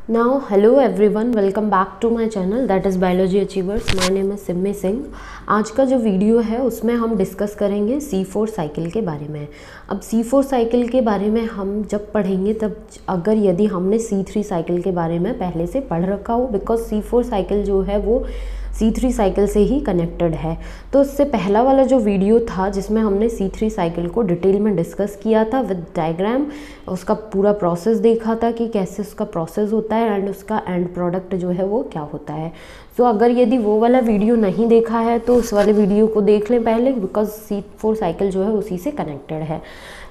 Now, hello everyone, welcome back to my channel that is Biology Achievers. My name is Simmi Singh. आज का जो video है उसमें हम डिस्कस करेंगे C4 साइकिल के बारे में। अब C4 साइकिल के बारे में हम जब पढ़ेंगे तब अगर यदि हमने C3 साइकिल के बारे में पहले से पढ़ रखा हो, बिकॉज C4 साइकिल जो है वो C3 साइकिल से ही कनेक्टेड है। तो उससे पहला वाला जो वीडियो था जिसमें हमने C3 साइकिल को डिटेल में डिस्कस किया था विद डायग्राम, उसका पूरा प्रोसेस देखा था कि कैसे उसका प्रोसेस होता है एंड उसका एंड प्रोडक्ट जो है वो क्या होता है। सो अगर यदि वो वाला वीडियो नहीं देखा है तो उस वाले वीडियो को देख लें पहले, बिकॉज C4 साइकिल जो है उसी से कनेक्टेड है।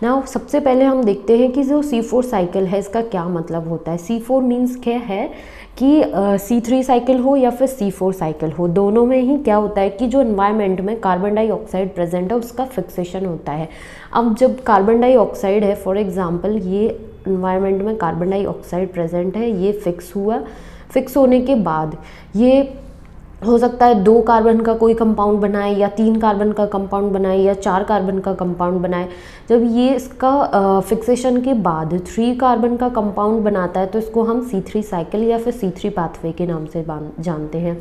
नाउ सबसे पहले हम देखते हैं कि जो C4 साइकिल है इसका क्या मतलब होता है। C4 मीन्स क्या है कि C3 साइकिल हो या फिर C4 साइकिल हो, दोनों में ही क्या होता है कि जो एनवायरनमेंट में कार्बन डाइऑक्साइड प्रेजेंट है उसका फिक्सेशन होता है। अब जब कार्बन डाइऑक्साइड है, फॉर एग्जांपल ये एनवायरनमेंट में कार्बन डाइऑक्साइड प्रेजेंट है, ये फिक्स हुआ, फिक्स होने के बाद ये हो सकता है 2 कार्बन का कोई कंपाउंड बनाए या 3 कार्बन का कंपाउंड बनाए या 4 कार्बन का कंपाउंड बनाए। जब ये इसका फिक्सेशन के बाद 3 कार्बन का कंपाउंड बनाता है तो इसको हम C3 साइकिल या फिर C3 पाथवे के नाम से जानते हैं।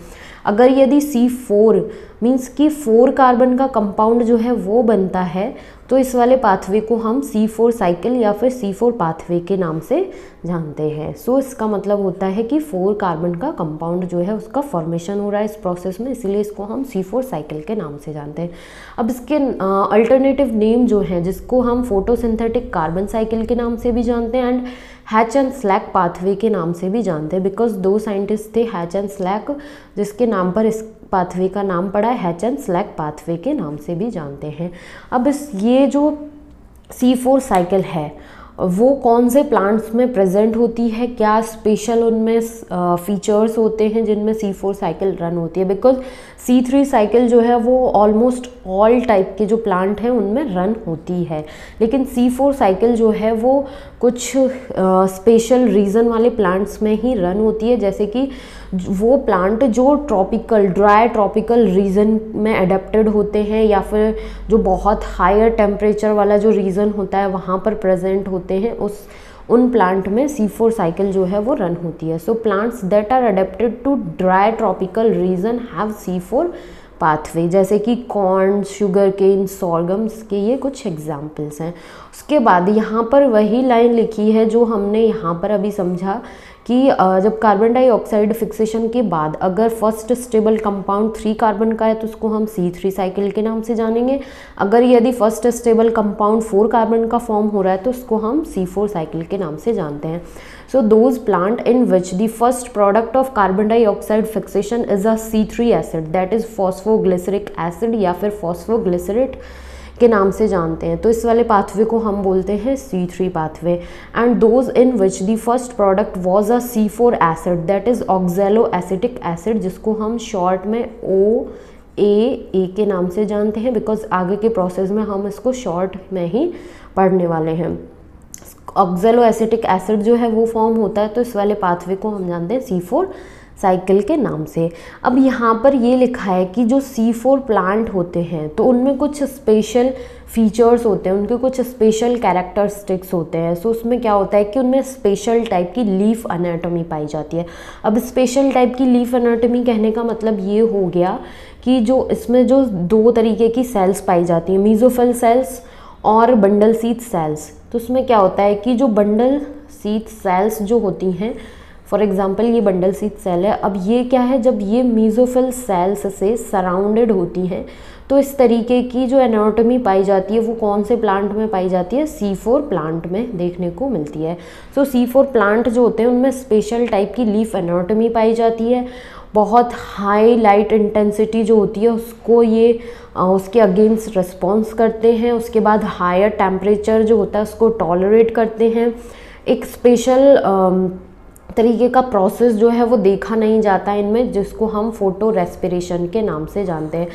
अगर यदि C4 मीन्स कि 4 कार्बन का कंपाउंड जो है वो बनता है तो इस वाले पाथवे को हम C4 साइकिल या फिर C4 पाथवे के नाम से जानते हैं। सो इसका मतलब होता है कि 4 कार्बन का कंपाउंड जो है उसका फॉर्मेशन हो रहा है इस प्रोसेस में, इसीलिए इसको हम C4 साइकिल के नाम से जानते हैं। अब इसके अल्टरनेटिव नेम जो हैं जिसको हम फोटोसिंथेटिक कार्बन साइकिल के नाम से भी जानते हैं and hatch and slack pathway के नाम से भी जानते हैं, बिकॉज 2 साइंटिस्ट थे हैच एंड स्लैक जिसके नाम पर इस पाथवे का नाम पड़ा है, हैच एंड स्लैक पाथवे के नाम से भी जानते हैं। अब ये जो C4 साइकिल है वो कौन से प्लांट्स में प्रेजेंट होती है, क्या स्पेशल उनमें फीचर्स होते हैं जिनमें C4 साइकिल रन होती है, बिकॉज C3 साइकिल जो है वो ऑलमोस्ट ऑल टाइप के जो प्लांट हैं उनमें रन होती है, लेकिन C4 साइकिल जो है वो कुछ स्पेशल रीजन वाले प्लांट्स में ही रन होती है, जैसे कि वो प्लांट जो ड्राई ट्रॉपिकल रीजन में अडेप्टेड होते हैं या फिर जो बहुत हायर टेम्परेचर वाला जो रीजन होता है वहाँ पर प्रेजेंट होते हैं, उन प्लांट में C4 साइकिल जो है वो रन होती है। So plants that are adapted to dry tropical region have C4 pathway, जैसे कि कॉर्न, शुगर केन, सॉर्गम्स के ये कुछ एग्जाम्पल्स हैं। उसके बाद यहाँ पर वही लाइन लिखी है जो हमने यहाँ पर अभी समझा कि जब कार्बन डाइऑक्साइड फिक्सेशन के बाद अगर फर्स्ट स्टेबल कंपाउंड 3 कार्बन का है तो उसको हम C3 साइकिल के नाम से जानेंगे। अगर यदि फर्स्ट स्टेबल कंपाउंड 4 कार्बन का फॉर्म हो रहा है तो उसको हम C4 साइकिल के नाम से जानते हैं। So those plant in which the first product of carbon dioxide fixation is a C3 acid, that is phosphoglyceric acid या फिर फॉस्फोग्लिसरेट के नाम से जानते हैं। तो इस वाले पाथवे को हम बोलते हैं C3 pathway. And those in which the first product was a C4 acid, that is oxalo acetic acid, जिसको हम शॉर्ट में OAA के नाम से जानते हैं, बिकॉज आगे के प्रोसेस में हम इसको शॉर्ट में ही पढ़ने वाले हैं। ऑक्सैलो एसिटिक एसिड जो है वो फॉर्म होता है, तो इस वाले पाथवे को हम जानते हैं C4 साइकिल के नाम से। अब यहाँ पर ये लिखा है कि जो C4 प्लांट होते हैं तो उनमें कुछ स्पेशल फीचर्स होते हैं, उनके कुछ स्पेशल कैरेक्टरिस्टिक्स होते हैं। सो उसमें क्या होता है कि उनमें स्पेशल टाइप की लीफ एनाटॉमी पाई जाती है। अब स्पेशल टाइप की लीफ एनाटॉमी कहने का मतलब ये हो गया कि जो इसमें जो 2 तरीके की सेल्स पाई जाती हैं, मीजोफिल सेल्स और बंडल शीथ सेल्स। तो उसमें क्या होता है कि जो बंडल शीथ सेल्स जो होती हैं, फॉर एग्जाम्पल ये बंडल शीथ सेल है, अब ये क्या है, जब ये मीजोफिल सेल्स से सराउंडेड होती हैं तो इस तरीके की जो एनाटॉमी पाई जाती है वो कौन से प्लांट में पाई जाती है, C4 प्लांट में देखने को मिलती है। सो C4 प्लांट जो होते हैं उनमें स्पेशल टाइप की लीफ एनाटॉमी पाई जाती है, बहुत हाई लाइट इंटेंसिटी जो होती है उसको ये उसके अगेंस्ट रिस्पॉन्स करते हैं, उसके बाद हायर टेम्परेचर जो होता है उसको टॉलरेट करते हैं। एक स्पेशल तरीके का प्रोसेस जो है वो देखा नहीं जाता इनमें, जिसको हम फोटो रेस्पिरेशन के नाम से जानते हैं।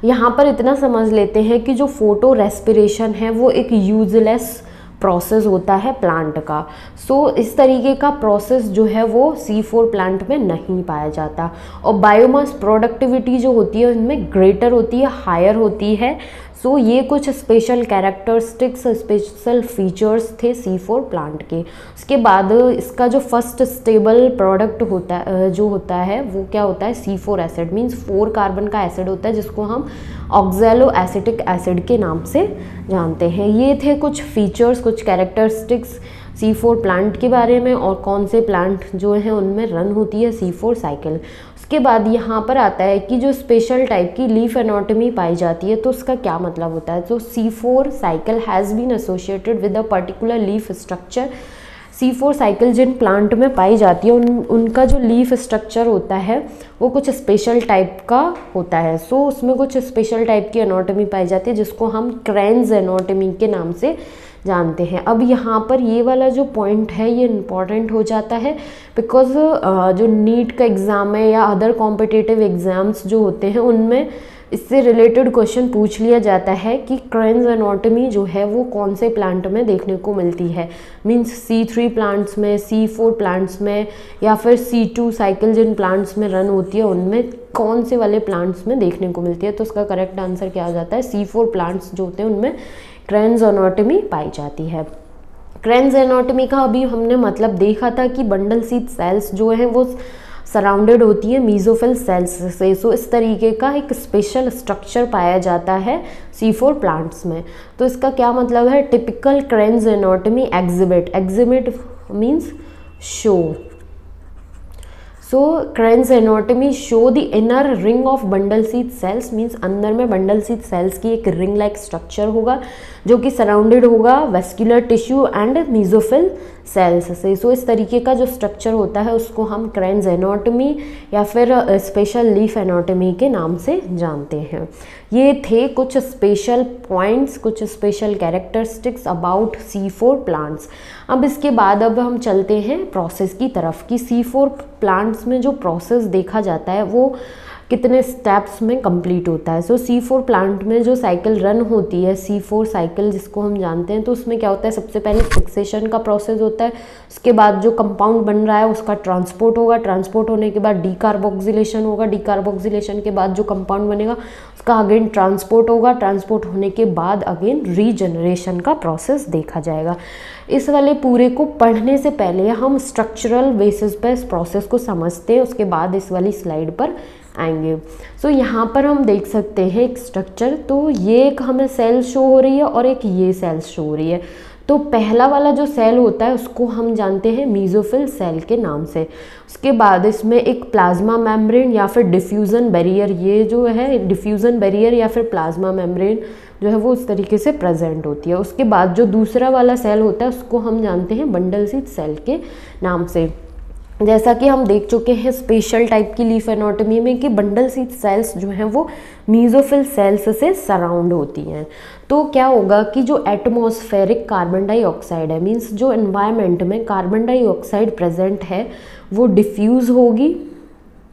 यहाँ पर इतना समझ लेते हैं कि जो फोटो रेस्पिरेशन है वो एक यूजलेस प्रोसेस होता है प्लांट का। सो इस तरीके का प्रोसेस जो है वो C4 प्लांट में नहीं पाया जाता। और बायोमास प्रोडक्टिविटी जो होती है उनमें ग्रेटर होती है, हायर होती है। सो ये कुछ स्पेशल कैरेक्टरिस्टिक्स, स्पेशल फीचर्स थे C4 प्लांट के। उसके बाद इसका जो फर्स्ट स्टेबल प्रोडक्ट होता है जो होता है वो क्या होता है, C4 एसिड, मीन्स 4 कार्बन का एसिड होता है जिसको हम ऑक्सैलो एसिटिक एसिड के नाम से जानते हैं। ये थे कुछ फीचर्स, कुछ कैरेक्टरिस्टिक्स C4 प्लांट के बारे में, और कौन से प्लांट जो हैं उनमें रन होती है C4 साइकिल। उसके बाद यहाँ पर आता है कि जो स्पेशल टाइप की लीफ एनाटॉमी पाई जाती है तो उसका क्या मतलब होता है। तो C4 cycle has been associated with a particular leaf structure. C4 cycle जिन प्लांट में पाई जाती है उनका जो लीफ स्ट्रक्चर होता है वो कुछ स्पेशल टाइप का होता है। सो उसमें कुछ स्पेशल टाइप की एनाटॉमी पाई जाती है जिसको हम क्रेन्स एनाटॉमी के नाम से जानते हैं। अब यहाँ पर ये वाला जो पॉइंट है ये इम्पॉर्टेंट हो जाता है बिकॉज जो नीट का एग्ज़ाम है या अदर कॉम्पिटिटिव एग्ज़ाम्स जो होते हैं उनमें इससे रिलेटेड क्वेश्चन पूछ लिया जाता है कि क्रेन्स एनाटॉमी जो है वो कौन से प्लांट में देखने को मिलती है, मींस C3 प्लांट्स में, C4 प्लांट्स में, या फिर C2 साइकिल जिन प्लांट्स में रन होती है उनमें कौन से वाले प्लांट्स में देखने को मिलती है। तो उसका करेक्ट आंसर क्या हो जाता है, C4 प्लांट्स जो होते हैं उनमें क्रेन्स एनाटॉमी पाई जाती है। क्रेन्स एनाटॉमी का अभी हमने मतलब देखा था कि बंडल सीड सेल्स जो है वो सराउंडेड होती है मीजोफिल सेल्स से। सो इस तरीके का एक स्पेशल स्ट्रक्चर पाया जाता है C4 प्लांट्स में। तो इसका क्या मतलब है, typical Kranz anatomy exhibit means show. So Kranz anatomy show the inner ring of bundle sheath cells, means अंदर में बंडल सीड सेल्स की एक रिंग लाइक स्ट्रक्चर होगा जो कि सराउंडेड होगा vascular tissue and mesophyll cells से। सो इस तरीके का जो स्ट्रक्चर होता है उसको हम क्रेन्स एनाटॉमी या फिर स्पेशल लीफ एनाटॉमी के नाम से जानते हैं। ये थे कुछ स्पेशल पॉइंट्स, कुछ special characteristics about C4 plants. अब इसके बाद अब हम चलते हैं प्रोसेस की तरफ कि C4 प्लांट्स में जो प्रोसेस देखा जाता है वो कितने स्टेप्स में कंप्लीट होता है। सो C4 प्लांट में जो साइकिल रन होती है, C4 साइकिल जिसको हम जानते हैं, तो उसमें क्या होता है, सबसे पहले फिक्सेशन का प्रोसेस होता है। उसके बाद जो कंपाउंड बन रहा है उसका ट्रांसपोर्ट होगा, ट्रांसपोर्ट होने के बाद डीकार्बोक्सिलेशन होगा, डीकार्बोक्सिलेशन के बाद जो कंपाउंड बनेगा उसका अगेन ट्रांसपोर्ट होगा, ट्रांसपोर्ट होने के बाद अगेन रीजनरेशन का प्रोसेस देखा जाएगा। इस वाले पूरे को पढ़ने से पहले हम स्ट्रक्चरल बेसिस पर इस प्रोसेस को समझते हैं, उसके बाद इस वाली स्लाइड पर आएंगे। सो यहाँ पर हम देख सकते हैं एक स्ट्रक्चर, तो ये एक हमें सेल शो हो रही है और एक ये सेल शो हो रही है। तो पहला वाला जो सेल होता है उसको हम जानते हैं मीजोफिल सेल के नाम से। उसके बाद इसमें एक प्लाज्मा मेम्ब्रेन या फिर डिफ्यूज़न बैरियर, ये जो है डिफ्यूज़न बैरियर या फिर प्लाज्मा मेम्ब्रेन जो है वो उस तरीके से प्रेजेंट होती है। उसके बाद जो दूसरा वाला सेल होता है उसको हम जानते हैं बंडल सीड सेल के नाम से। जैसा कि हम देख चुके हैं स्पेशल टाइप की लीफ एनाटॉमी में कि बंडल सीड सेल्स जो हैं वो मीजोफिल सेल्स से सराउंड होती हैं। तो क्या होगा कि जो एटमॉस्फेरिक कार्बन डाइऑक्साइड है, मींस जो एनवायरनमेंट में कार्बन डाइऑक्साइड प्रेजेंट है वो डिफ्यूज़ होगी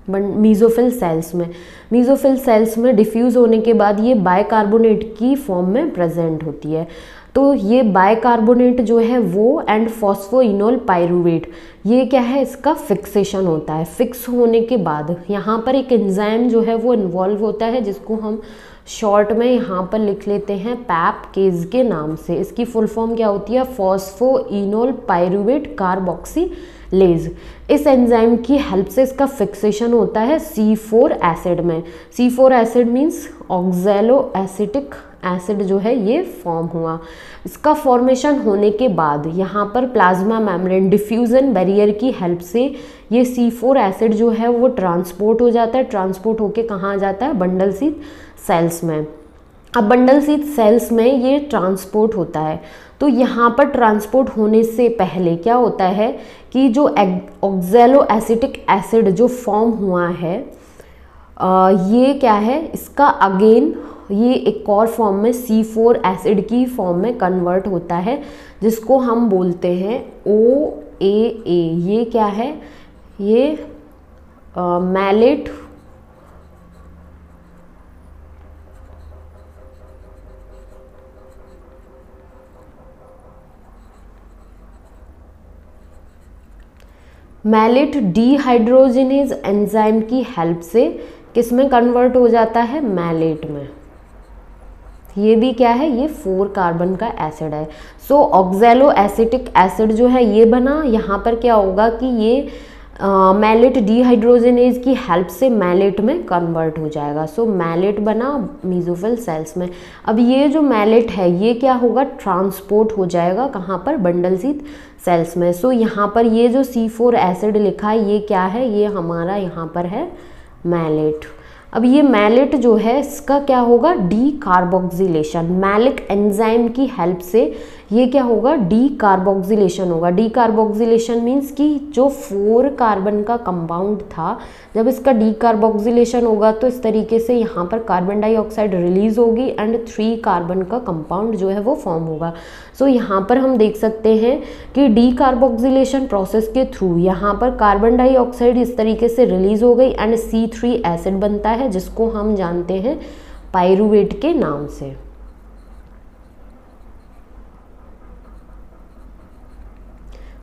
मीजोफिल सेल्स में। मीजोफिल सेल्स में डिफ्यूज़ होने के बाद ये बाइकार्बोनेट की फॉर्म में प्रेजेंट होती है। तो ये बाइकार्बोनेट जो है वो एंड फॉस्फोइनोल पाइरूवेट, ये क्या है, इसका फिक्सेशन होता है। फिक्स होने के बाद यहाँ पर एक एंजाइम जो है वो इन्वॉल्व होता है जिसको हम शॉर्ट में यहाँ पर लिख लेते हैं पैपकेज के नाम से। इसकी फुल फॉर्म क्या होती है, फॉस्फोइनोल पाइरूवेट कार्बोक्सिलेज। इस एंजाइम की हेल्प से इसका फिक्सेशन होता है C4 एसिड में। C4 acid means oxalo acetic acid जो है ये फॉर्म हुआ। इसका फॉर्मेशन होने के बाद यहाँ पर प्लाज्मा मेम्ब्रेन डिफ्यूज़न बैरियर की हेल्प से ये C4 एसिड जो है वो ट्रांसपोर्ट हो जाता है। ट्रांसपोर्ट होके कहाँ आ जाता है, बंडल सीड सेल्स में। अब बंडल सीड सेल्स में ये ट्रांसपोर्ट होता है। तो यहाँ पर ट्रांसपोर्ट होने से पहले क्या होता है कि जो ऑक्सैलो एसिटिक एसिड जो फॉर्म हुआ है ये क्या है, इसका अगेन ये एक और फॉर्म में C4 एसिड की फॉर्म में कन्वर्ट होता है जिसको हम बोलते हैं OAA। ये क्या है, ये मैलेट मैलेट डीहाइड्रोजिनेज एंजाइम की हेल्प से किस में कन्वर्ट हो जाता है, मैलेट में। ये भी क्या है, ये 4 कार्बन का एसिड है। सो ऑक्जेलो एसिटिक एसिड जो है ये बना, यहाँ पर क्या होगा कि ये मैलेट डिहाइड्रोजनेज की हेल्प से मैलेट में कन्वर्ट हो जाएगा। सो मैलेट बना मीजोफिल सेल्स में। अब ये जो मैलेट है ये क्या होगा, ट्रांसपोर्ट हो जाएगा कहाँ पर, बंडल शीथ सेल्स में। सो यहाँ पर ये जो C4 एसिड लिखा है ये क्या है, ये हमारा यहाँ पर है मैलेट। अब ये मैलेट जो है इसका क्या होगा, डी कार्बोक्सिलेशन, मैलिक एंजाइम की हेल्प से ये क्या होगा, डी कार्बोक्सिलेशन होगा। डी कार्बोक्सिलेशन मीन्स कि जो 4 कार्बन का कंपाउंड था, जब इसका डी कार्बोक्सिलेशन होगा तो इस तरीके से यहाँ पर कार्बन डाइऑक्साइड रिलीज होगी एंड 3 कार्बन का कंपाउंड जो है वो फॉर्म होगा। सो यहाँ पर हम देख सकते हैं कि डी कार्बोक्सिलेशन प्रोसेस के थ्रू यहाँ पर कार्बन डाइऑक्साइड इस तरीके से रिलीज हो गई एंड C3 एसिड बनता है जिसको हम जानते हैं पाइरूवेट के नाम से।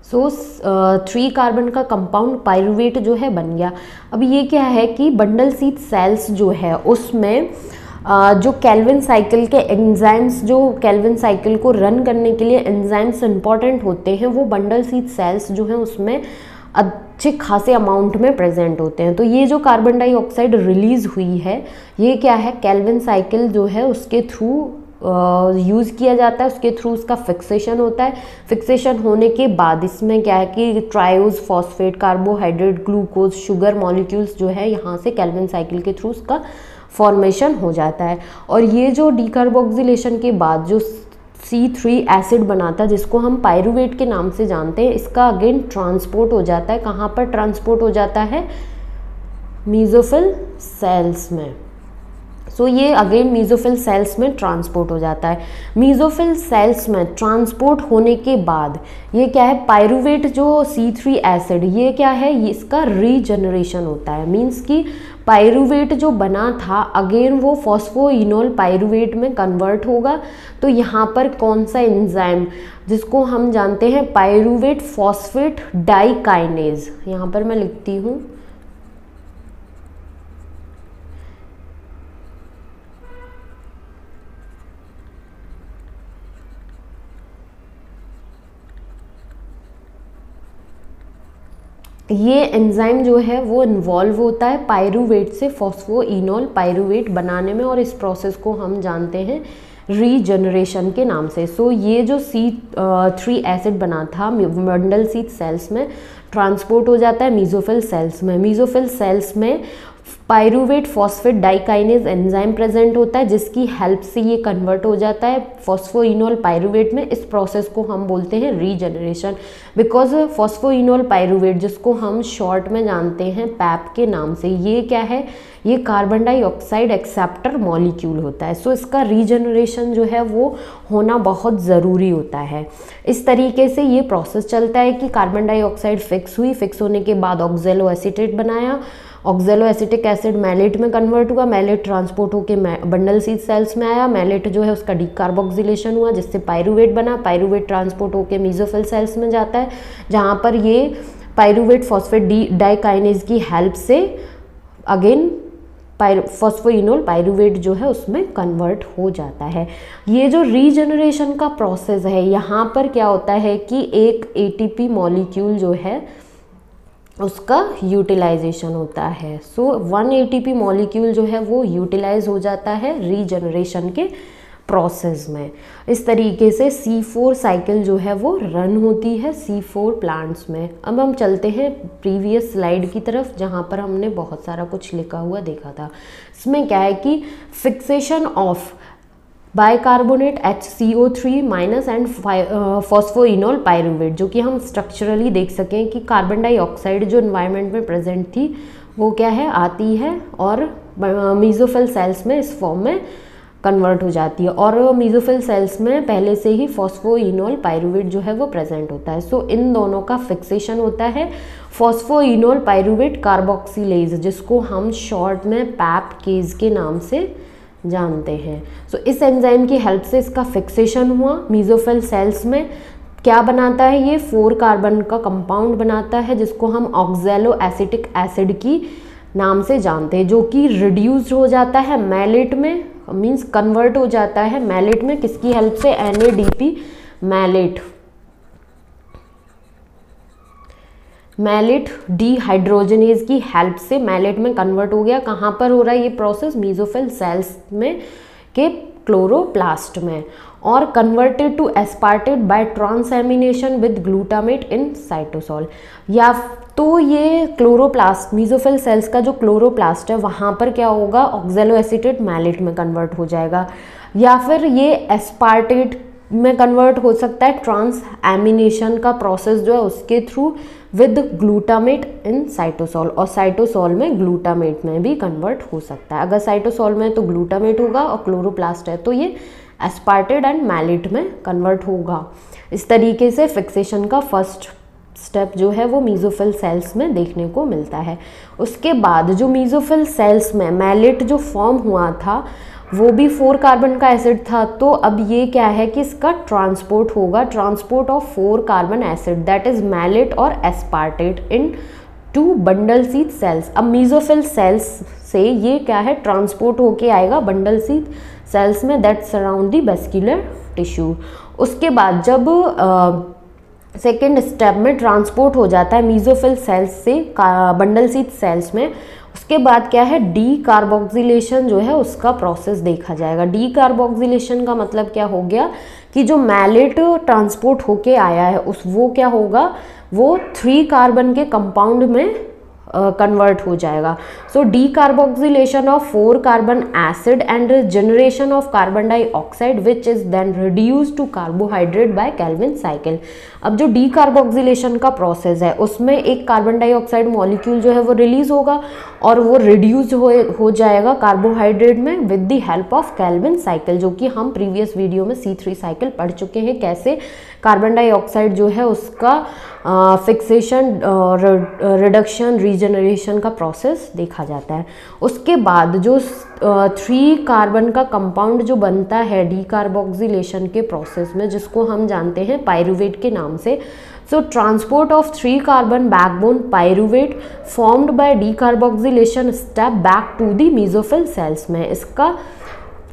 सो 3 कार्बन का कंपाउंड पाइरूवेट जो है बन गया। अब ये क्या है कि बंडल शीथ सेल्स जो है उसमें जो केल्विन साइकिल के एंजाइम्स, जो केल्विन साइकिल को रन करने के लिए एंजाइम्स इंपॉर्टेंट होते हैं, वो बंडल शीथ सेल्स जो हैं उसमें अच्छे खासे अमाउंट में प्रेजेंट होते हैं। तो ये जो कार्बन डाइऑक्साइड रिलीज हुई है ये क्या है, केल्विन साइकिल जो है उसके थ्रू यूज़ किया जाता है, उसके थ्रू उसका फिक्सेशन होता है। फिक्सेशन होने के बाद इसमें क्या है कि triose, phosphate, carbohydrate, glucose, sugar molecules जो है यहाँ से केल्विन साइकिल के थ्रू उसका फॉर्मेशन हो जाता है। और ये जो डीकार्बोक्सिलेशन के बाद जो C3 एसिड बनाता है जिसको हम पाइरूवेट के नाम से जानते हैं, इसका अगेन ट्रांसपोर्ट हो जाता है। कहाँ पर ट्रांसपोर्ट हो जाता है, मीजोफिल सेल्स में। सो ये अगेन मीजोफिल सेल्स में ट्रांसपोर्ट हो जाता है। मीजोफिल सेल्स में ट्रांसपोर्ट होने के बाद ये क्या है, पाइरूवेट जो C3 एसिड ये क्या है, ये इसका रीजनरेशन होता है। मीन्स कि पाइरूवेट जो बना था अगेन वो फॉस्फोइनोल पाइरूवेट में कन्वर्ट होगा। तो यहाँ पर कौन सा एंजाइम, जिसको हम जानते हैं पाइरूवेट फॉस्फेट डाइकाइनेज, यहाँ पर मैं लिखती हूँ ये एंजाइम जो है वो इन्वॉल्व होता है पाइरूवेट से फॉस्फोइनोल पाइरूवेट बनाने में और इस प्रोसेस को हम जानते हैं रीजनरेशन के नाम से। सो ये जो C3 एसिड बना था बंडल शीथ सेल्स में ट्रांसपोर्ट हो जाता है मीजोफिल सेल्स में। मीजोफिल सेल्स में पाइरूवेट फॉस्फेट डाइकाइनेज एंजाइम प्रेजेंट होता है जिसकी हेल्प से ये कन्वर्ट हो जाता है फॉस्फोइनोल पाइरूवेट में। इस प्रोसेस को हम बोलते हैं रीजनरेशन। बिकॉज फॉस्फोइनोल पाइरूवेट जिसको हम शॉर्ट में जानते हैं पैप के नाम से, ये क्या है, ये कार्बन डाइऑक्साइड एक्सेप्टर मॉलिक्यूल होता है। सो इसका रीजनरेशन जो है वो होना बहुत ज़रूरी होता है। इस तरीके से ये प्रोसेस चलता है कि कार्बन डाइऑक्साइड फिक्स हुई, फिक्स होने के बाद ऑक्जेलो एसीटेट बनाया, ऑक्जेलो एसिटिक एसिड मैलेट में कन्वर्ट हुआ, मैलेट ट्रांसपोर्ट होकर बंडल शीथ सेल्स में आया, मैलेट जो है उसका डीकार्बोक्सिलेशन हुआ जिससे पाइरूवेट बना, पाइरूवेट ट्रांसपोर्ट होकर मीजोफिल सेल्स में जाता है जहाँ पर ये पाइरूवेट फॉस्फेट डाइकाइनेज की हेल्प से अगेन फॉस्फोइनोल पाइरूवेट जो है उसमें कन्वर्ट हो जाता है। ये जो रीजनरेशन का प्रोसेस है यहाँ पर क्या होता है कि एक ATP मॉलिक्यूल जो है उसका यूटिलाइजेशन होता है। सो 1 ATP मॉलिक्यूल जो है वो यूटिलाइज हो जाता है रीजनरेशन के प्रोसेस में। इस तरीके से C4 साइकिल जो है वो रन होती है C4 प्लांट्स में। अब हम चलते हैं प्रीवियस स्लाइड की तरफ जहाँ पर हमने बहुत सारा कुछ लिखा हुआ देखा था। इसमें क्या है कि fixation of bicarbonate HCO3 minus and phosphoenol pyruvate, जो कि हम स्ट्रक्चरली देख सकें कि कार्बन डाइऑक्साइड जो एनवायरनमेंट में प्रेजेंट थी वो क्या है, आती है और मीजोफिल सेल्स में इस फॉर्म में कन्वर्ट हो जाती है और मीजोफिल सेल्स में पहले से ही फॉस्फोइनोल पाइरूवेट जो है वो प्रेजेंट होता है। सो इन दोनों का फिक्सेशन होता है फॉस्फोइनोल पाइरूवेट कार्बोक्सिलेज जिसको हम शॉर्ट में पैप केज के नाम से जानते हैं। सो इस एंजाइम की हेल्प से इसका फिक्सेशन हुआ मीजोफिल सेल्स में। क्या बनाता है ये, 4 कार्बन का कंपाउंड बनाता है जिसको हम ऑक्जेलो एसिटिक एसिड की नाम से जानते हैं, जो कि रिड्यूस्ड हो जाता है मैलेट में मीन्स कन्वर्ट हो जाता है मैलेट में, किसकी हेल्प से, NADP मैलेट डीहाइड्रोजनेज की हेल्प से मैलेट में कन्वर्ट हो गया। कहाँ पर हो रहा है ये प्रोसेस, मेसोफिल सेल्स में के क्लोरोप्लास्ट में, और converted to aspartate by transamination with glutamate in cytosol. या तो ये क्लोरोप्लास्ट, मेसोफिल सेल्स का जो क्लोरोप्लास्ट है वहाँ पर क्या होगा, ऑक्सैलोएसिटेट मैलेट में कन्वर्ट हो जाएगा, या फिर ये एस्पार्टेट में कन्वर्ट हो सकता है ट्रांस एमिनेशन का प्रोसेस जो है उसके through with glutamate in cytosol, और साइटोसोल में ग्लूटामेट में भी कन्वर्ट हो सकता है। अगर साइटोसोल में तो ग्लूटामेट होगा और क्लोरोप्लास्ट है तो ये एस्पार्टेट एंड मैलेट में कन्वर्ट होगा। इस तरीके से फिक्सेशन का फर्स्ट स्टेप जो है वो मेसोफिल सेल्स में देखने को मिलता है। उसके बाद जो मेसोफिल सेल्स में मैलेट जो फॉर्म हुआ था वो भी 4 कार्बन का एसिड था, तो अब ये क्या है कि इसका ट्रांसपोर्ट होगा, transport of 4 carbon acid that is malate और aspartate into bundle sheath cells. अब मेसोफिल सेल्स से ये क्या है, ट्रांसपोर्ट होके आएगा बंडल शीथ सेल्स में that surround the vascular tissue. उसके बाद जब सेकेंड स्टेप में ट्रांसपोर्ट हो जाता है मेसोफिल सेल्स से बंडल शीथ सेल्स में, उसके बाद क्या है, डी कार्बोक्सिलेशन जो है उसका प्रोसेस देखा जाएगा। डी कार्बोक्सिलेशन का मतलब क्या हो गया कि जो मैलेट ट्रांसपोर्ट होके आया है वो क्या होगा, वो 3 कार्बन के कंपाउंड में कन्वर्ट हो जाएगा। So decarboxylation of 4 carbon acid and generation of carbon dioxide which is then reduce to carbohydrate by Calvin cycle. अब जो डी कार्बोक्सिलेशन का प्रोसेस है उसमें एक कार्बन डाइऑक्साइड मॉलिक्यूल जो है वो रिलीज होगा और वो रिड्यूस हो जाएगा कार्बोहाइड्रेट में with the help of Calvin cycle, जो कि हम प्रीवियस वीडियो में C3 साइकिल पढ़ चुके हैं, कैसे कार्बन डाइऑक्साइड जो है उसका फिक्सेशन, रिडक्शन, रीजनरेशन का प्रोसेस देखा जाता है। उसके बाद जो 3 कार्बन का कंपाउंड जो बनता है डी कार्बोक्सिलेशन के प्रोसेस में, जिसको हम जानते हैं पायरुवेट के नाम से, so transport of 3 carbon backbone pyruvate formed by decarboxylation step back to the mesophyll cells में, इसका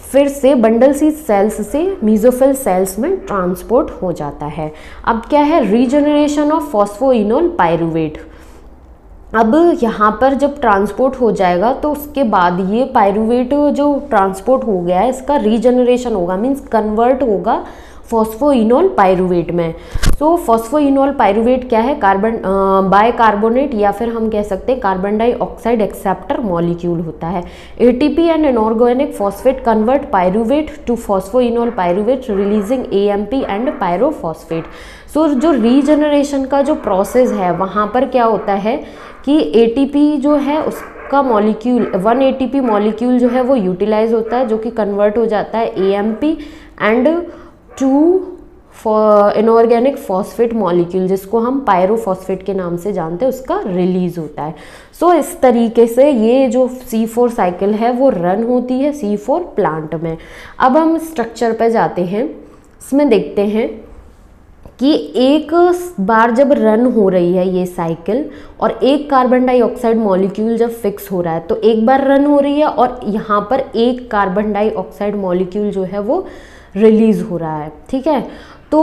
फिर से बंडल शीथ सेल्स से मेसोफिल सेल्स में ट्रांसपोर्ट हो जाता है। अब क्या है, रीजनरेशन ऑफ फॉस्फोइनोल पायरुवेट। अब यहाँ पर जब ट्रांसपोर्ट हो जाएगा तो उसके बाद ये पायरुवेट जो ट्रांसपोर्ट हो गया है इसका रीजनरेशन होगा, मीन्स कन्वर्ट होगा फॉस्फोइनोल पायरुवेट में। तो फॉस्फोइनोल पायरुवेट क्या है, कार्बन बाइकार्बोनेट या फिर हम कह सकते हैं कार्बन डाइऑक्साइड एक्सेप्टर मॉलिक्यूल होता है। ATP and inorganic phosphate convert pyruvate to phosphoenol pyruvate releasing AMP and pyrophosphate. So जो रीजनरेशन का जो प्रोसेस है वहाँ पर क्या होता है कि एटीपी जो है उसका मॉलिक्यूल 1 एटीपी मॉलिक्यूल जो है वो यूटिलाइज होता है, जो कि कन्वर्ट हो जाता है AMP and two inorganic phosphate molecule, जिसको हम पायरोफॉस्फेट के नाम से जानते हैं, उसका रिलीज होता है। सो इस तरीके से ये जो C4 साइकिल है वो रन होती है C4 प्लांट में। अब हम स्ट्रक्चर पे जाते हैं, इसमें देखते हैं कि एक बार जब रन हो रही है ये साइकिल और एक कार्बन डाइऑक्साइड मॉलिक्यूल जब फिक्स हो रहा है, तो एक बार रन हो रही है और यहाँ पर एक कार्बन डाइऑक्साइड मॉलिक्यूल जो है वो रिलीज हो रहा है, ठीक है। तो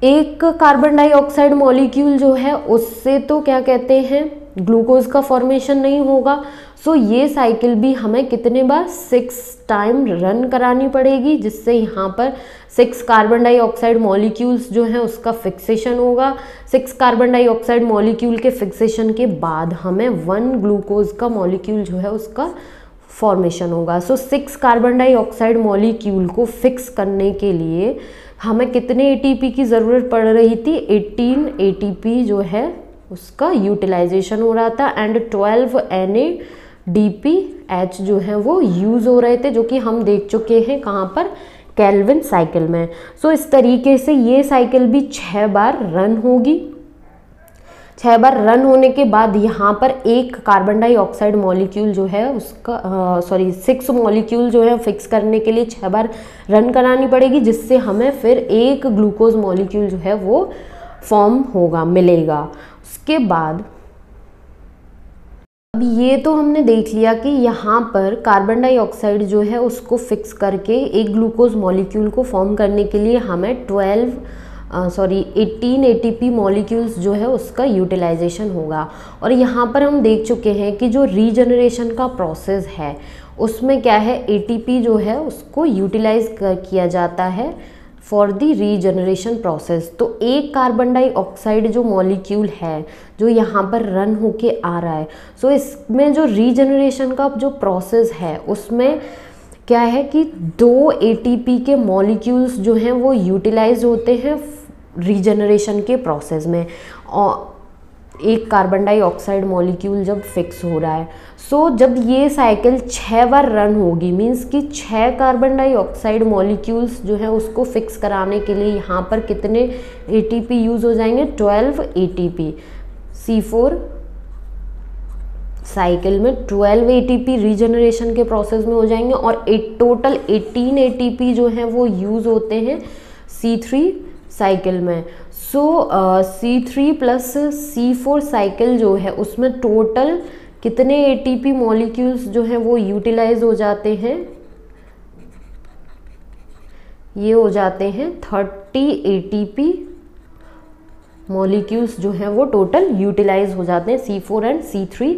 एक कार्बन डाइऑक्साइड मॉलिक्यूल जो है उससे तो क्या कहते हैं, ग्लूकोज का फॉर्मेशन नहीं होगा। सो ये साइकिल भी हमें कितने बार 6 टाइम रन करानी पड़ेगी, जिससे यहाँ पर 6 कार्बन डाइऑक्साइड मॉलिक्यूल्स जो हैं उसका फिक्सेशन होगा। 6 कार्बन डाइऑक्साइड मॉलिक्यूल के फिक्सेशन के बाद हमें 1 ग्लूकोज का मॉलिक्यूल जो है उसका फॉर्मेशन होगा। सो 6 कार्बन डाइऑक्साइड मॉलिक्यूल को फिक्स करने के लिए हमें कितने एटीपी की ज़रूरत पड़ रही थी, 18 एटीपी जो है उसका यूटिलाइजेशन हो रहा था एंड 12 NADPH जो है वो यूज़ हो रहे थे, जो कि हम देख चुके हैं कहाँ पर, केल्विन साइकिल में। सो इस तरीके से ये साइकिल भी 6 बार रन होगी। 6 बार रन होने के बाद यहाँ पर एक कार्बन डाइऑक्साइड मॉलिक्यूल जो है उसका 6 मॉलिक्यूल जो है फिक्स करने के लिए 6 बार रन करानी पड़ेगी, जिससे हमें फिर एक ग्लूकोज मॉलिक्यूल जो है वो फॉर्म होगा, मिलेगा। उसके बाद अब ये तो हमने देख लिया कि यहाँ पर कार्बन डाइऑक्साइड जो है उसको फिक्स करके एक ग्लूकोज मॉलिक्यूल को फॉर्म करने के लिए हमें 18 एटीपी मॉलिक्यूल्स जो है उसका यूटिलाइजेशन होगा। और यहाँ पर हम देख चुके हैं कि जो रीजनरेशन का प्रोसेस है उसमें क्या है, एटीपी जो है उसको यूटिलाइज किया जाता है फॉर द रीजनरेशन प्रोसेस। तो एक कार्बन डाइऑक्साइड जो मॉलिक्यूल है जो यहाँ पर रन होके आ रहा है, सो इसमें जो रीजनरेशन का जो प्रोसेस है उसमें क्या है कि 2 एटीपी के मॉलिक्यूल्स जो हैं वो यूटिलाइज होते हैं रीजनरेशन के प्रोसेस में, और एक कार्बन डाइऑक्साइड मॉलिक्यूल जब फिक्स हो रहा है। सो जब ये साइकिल 6 बार रन होगी, मींस कि 6 कार्बन डाइऑक्साइड मॉलिक्यूल्स जो है उसको फिक्स कराने के लिए यहाँ पर कितने एटीपी यूज़ हो जाएंगे, 12 एटीपी। C4 साइकिल में 12 एटीपी रीजनरेशन के प्रोसेस में हो जाएंगे और टोटल 18 एटीपी जो हैं वो यूज़ होते हैं C3 साइकिल में। सो C3 प्लस C4 साइकिल जो है उसमें टोटल कितने एटीपी मॉलिक्यूल्स जो हैं वो यूटिलाइज हो जाते हैं, ये हो जाते हैं 30 एटीपी मॉलिक्यूल्स जो हैं वो टोटल यूटिलाइज हो जाते हैं C4 एंड C3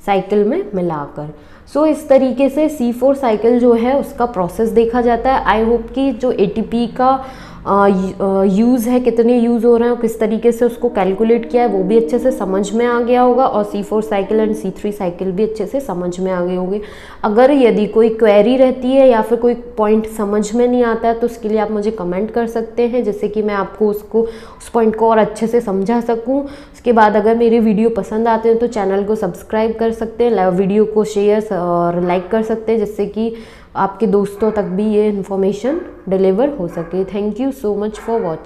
साइकिल में मिलाकर। सो इस तरीके से C4 साइकिल जो है उसका प्रोसेस देखा जाता है। आई होप कि जो एटीपी का यूज़ है, कितने यूज़ हो रहे हैं और किस तरीके से उसको कैलकुलेट किया है वो भी अच्छे से समझ में आ गया होगा, और C4 cycle and C3 cycle भी अच्छे से समझ में आ गए होंगे। अगर यदि कोई क्वेरी रहती है या फिर कोई पॉइंट समझ में नहीं आता है तो उसके लिए आप मुझे कमेंट कर सकते हैं, जिससे कि मैं आपको उस पॉइंट को और अच्छे से समझा सकूँ। उसके बाद अगर मेरे वीडियो पसंद आते हैं तो चैनल को सब्सक्राइब कर सकते हैं, वीडियो को शेयर और लाइक कर सकते हैं, जिससे कि आपके दोस्तों तक भी ये इन्फॉर्मेशन डिलीवर हो सके। Thank you so much for watching.